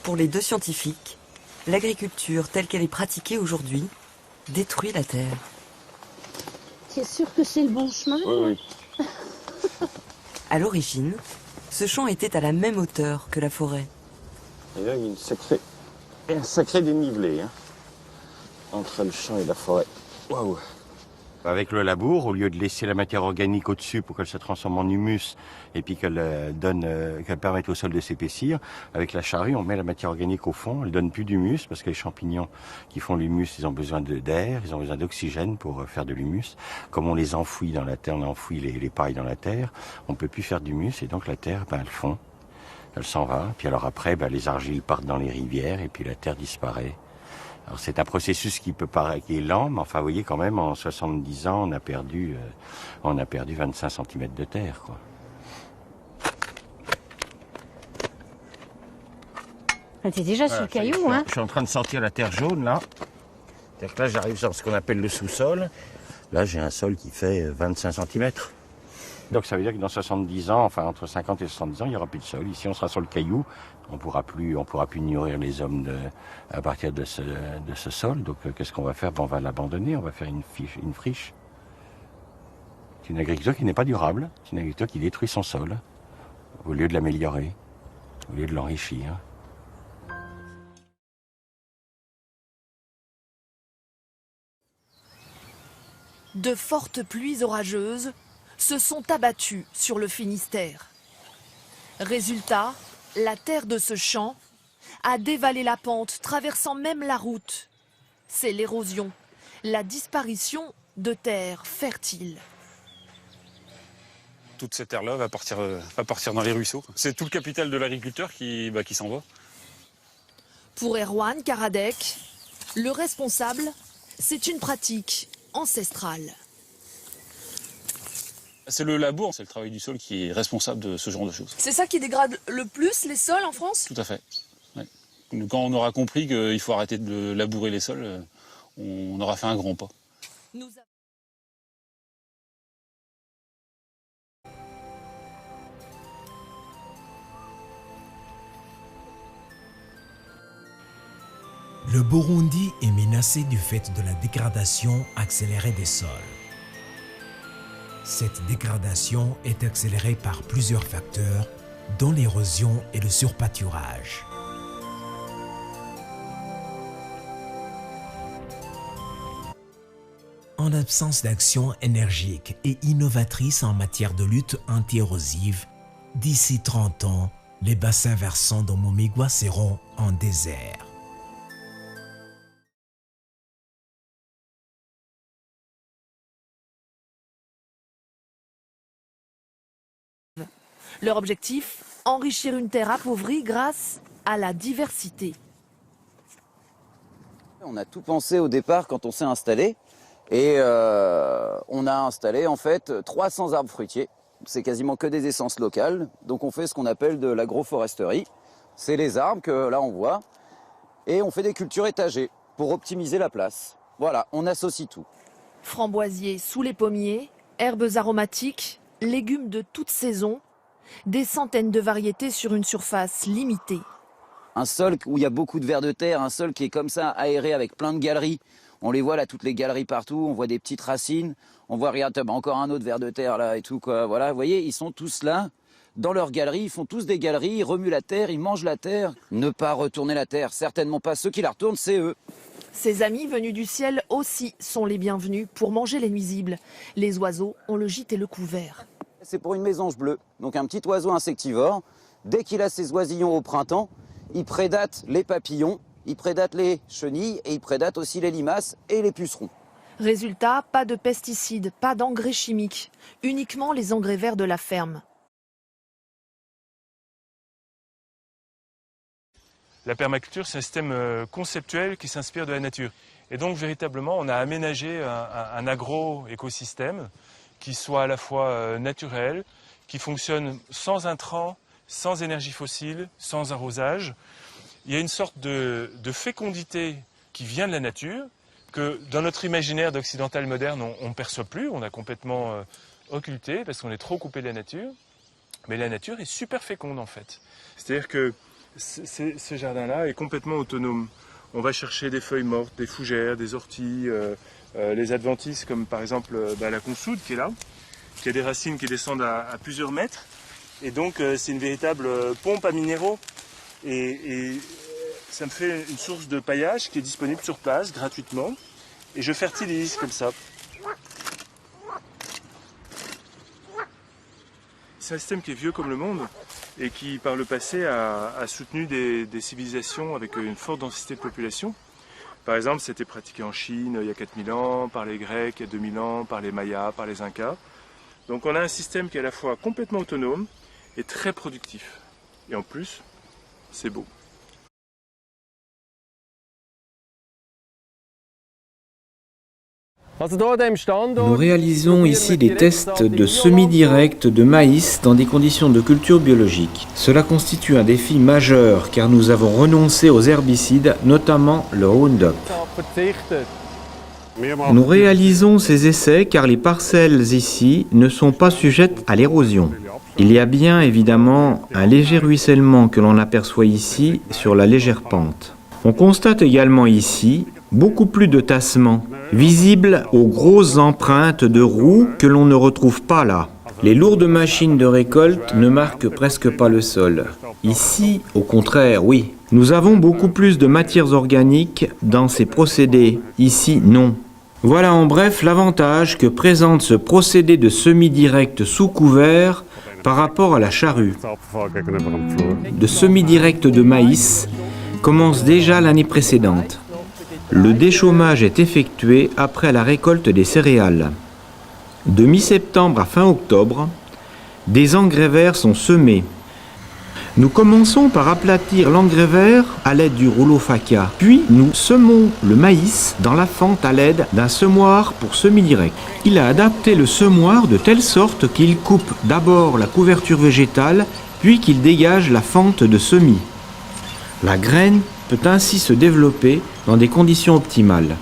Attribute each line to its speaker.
Speaker 1: Pour les deux scientifiques, l'agriculture telle qu'elle est pratiquée aujourd'hui détruit la terre.
Speaker 2: Tu es sûr que c'est le bon chemin?
Speaker 3: Oui.
Speaker 1: À l'origine, ce champ était à la même hauteur que la forêt.
Speaker 3: Et là, il y a un sacré dénivelé entre le champ et la forêt. Waouh! Avec le labour, au lieu de laisser la matière organique au-dessus pour qu'elle se transforme en humus et puis qu'elle permette au sol de s'épaissir, avec la charrue, on met la matière organique au fond, elle donne plus d'humus parce que les champignons qui font l'humus, ils ont besoin d'air, ils ont besoin d'oxygène pour faire de l'humus. Comme on les enfouit dans la terre, on enfouit les pailles dans la terre, on peut plus faire d'humus et donc la terre, elle fond, elle s'en va. Puis alors après, les argiles partent dans les rivières et puis la terre disparaît. Alors c'est un processus qui est lent, mais enfin vous voyez quand même en 70 ans on a perdu 25 cm de terre, quoi.
Speaker 2: T'es déjà sur le caillou, hein?
Speaker 3: Je suis en train de sortir la terre jaune là. C'est-à-dire que là j'arrive sur ce qu'on appelle le sous-sol. Là j'ai un sol qui fait 25 cm. Donc ça veut dire que dans 70 ans, enfin entre 50 et 70 ans, il n'y aura plus de sol. Ici on sera sur le caillou. On pourra plus nourrir les hommes à partir de ce sol. Donc qu'est-ce qu'on va faire? On va l'abandonner, on va faire une friche. C'est une agriculture qui n'est pas durable. C'est une agriculture qui détruit son sol au lieu de l'améliorer, au lieu de l'enrichir.
Speaker 4: De fortes pluies orageuses se sont abattues sur le Finistère. Résultat, la terre de ce champ a dévalé la pente, traversant même la route. C'est l'érosion, la disparition de terres fertiles.
Speaker 5: Toute cette terre-là va partir dans les ruisseaux. C'est tout le capital de l'agriculteur qui s'en va.
Speaker 4: Pour Erwan Karadec, le responsable, c'est une pratique ancestrale.
Speaker 5: C'est le labour, c'est le travail du sol qui est responsable de ce genre de choses.
Speaker 4: C'est ça qui dégrade le plus les sols en France?
Speaker 5: Tout à fait. Ouais. Quand on aura compris qu'il faut arrêter de labourer les sols, on aura fait un grand pas.
Speaker 6: Le Burundi est menacé du fait de la dégradation accélérée des sols. Cette dégradation est accélérée par plusieurs facteurs, dont l'érosion et le surpâturage. En l'absence d'action énergique et innovatrice en matière de lutte anti-érosive, d'ici 30 ans, les bassins versants de Momigua seront en désert.
Speaker 4: Leur objectif, enrichir une terre appauvrie grâce à la diversité.
Speaker 7: On a tout pensé au départ quand on s'est installé et on a installé en fait 300 arbres fruitiers. C'est quasiment que des essences locales, donc on fait ce qu'on appelle de l'agroforesterie. C'est les arbres que là on voit et on fait des cultures étagées pour optimiser la place. Voilà, on associe tout.
Speaker 4: Framboisiers sous les pommiers, herbes aromatiques, légumes de toute saison. Des centaines de variétés sur une surface limitée.
Speaker 7: Un sol où il y a beaucoup de vers de terre, un sol qui est comme ça, aéré avec plein de galeries. On les voit là, toutes les galeries partout, on voit des petites racines. On voit, regarde, encore un autre vers de terre là et tout, quoi. Voilà, vous voyez, ils sont tous là, dans leurs galeries, ils font tous des galeries, ils remuent la terre, ils mangent la terre. Ne pas retourner la terre, certainement pas. Ceux qui la retournent, c'est eux.
Speaker 4: Ces amis venus du ciel aussi sont les bienvenus pour manger les nuisibles. Les oiseaux ont le gîte et le couvert.
Speaker 7: C'est pour une mésange bleue, donc un petit oiseau insectivore. Dès qu'il a ses oisillons au printemps, il prédate les papillons, il prédate les chenilles et il prédate aussi les limaces et les pucerons.
Speaker 4: Résultat, pas de pesticides, pas d'engrais chimiques, uniquement les engrais verts de la ferme.
Speaker 8: La permaculture, c'est un système conceptuel qui s'inspire de la nature. Et donc, véritablement, on a aménagé un agro-écosystème qui soit à la fois naturel, qui fonctionne sans intrants, sans énergie fossile, sans arrosage. Il y a une sorte de fécondité qui vient de la nature, que dans notre imaginaire d'occidental moderne, on ne perçoit plus, on a complètement occulté, parce qu'on est trop coupé de la nature. Mais la nature est super féconde en fait. C'est-à-dire que ce jardin-là est complètement autonome. On va chercher des feuilles mortes, des fougères, des orties, les adventices comme par exemple la consoude qui est là, qui a des racines qui descendent à plusieurs mètres. Et donc c'est une véritable pompe à minéraux. Et ça me fait une source de paillage qui est disponible sur place gratuitement. Et je fertilise comme ça. C'est un système qui est vieux comme le monde et qui par le passé a soutenu des civilisations avec une forte densité de population. Par exemple, c'était pratiqué en Chine il y a 4000 ans, par les Grecs il y a 2000 ans, par les Mayas, par les Incas. Donc on a un système qui est à la fois complètement autonome et très productif. Et en plus, c'est beau.
Speaker 9: Nous réalisons ici des tests de semi-direct de maïs dans des conditions de culture biologique. Cela constitue un défi majeur car nous avons renoncé aux herbicides, notamment le Roundup. Nous réalisons ces essais car les parcelles ici ne sont pas sujettes à l'érosion. Il y a bien évidemment un léger ruissellement que l'on aperçoit ici sur la légère pente. On constate également ici beaucoup plus de tassements, visibles aux grosses empreintes de roues que l'on ne retrouve pas là. Les lourdes machines de récolte ne marquent presque pas le sol. Ici, au contraire, oui. Nous avons beaucoup plus de matières organiques dans ces procédés. Ici, non. Voilà en bref l'avantage que présente ce procédé de semi-direct sous couvert par rapport à la charrue. De semi-direct de maïs commence déjà l'année précédente. Le déchômage est effectué après la récolte des céréales. De mi-septembre à fin octobre, des engrais verts sont semés. Nous commençons par aplatir l'engrais vert à l'aide du rouleau Faca. Puis nous semons le maïs dans la fente à l'aide d'un semoir pour semi-direct. Il a adapté le semoir de telle sorte qu'il coupe d'abord la couverture végétale, puis qu'il dégage la fente de semis. La graine peut ainsi se développer dans des conditions optimales.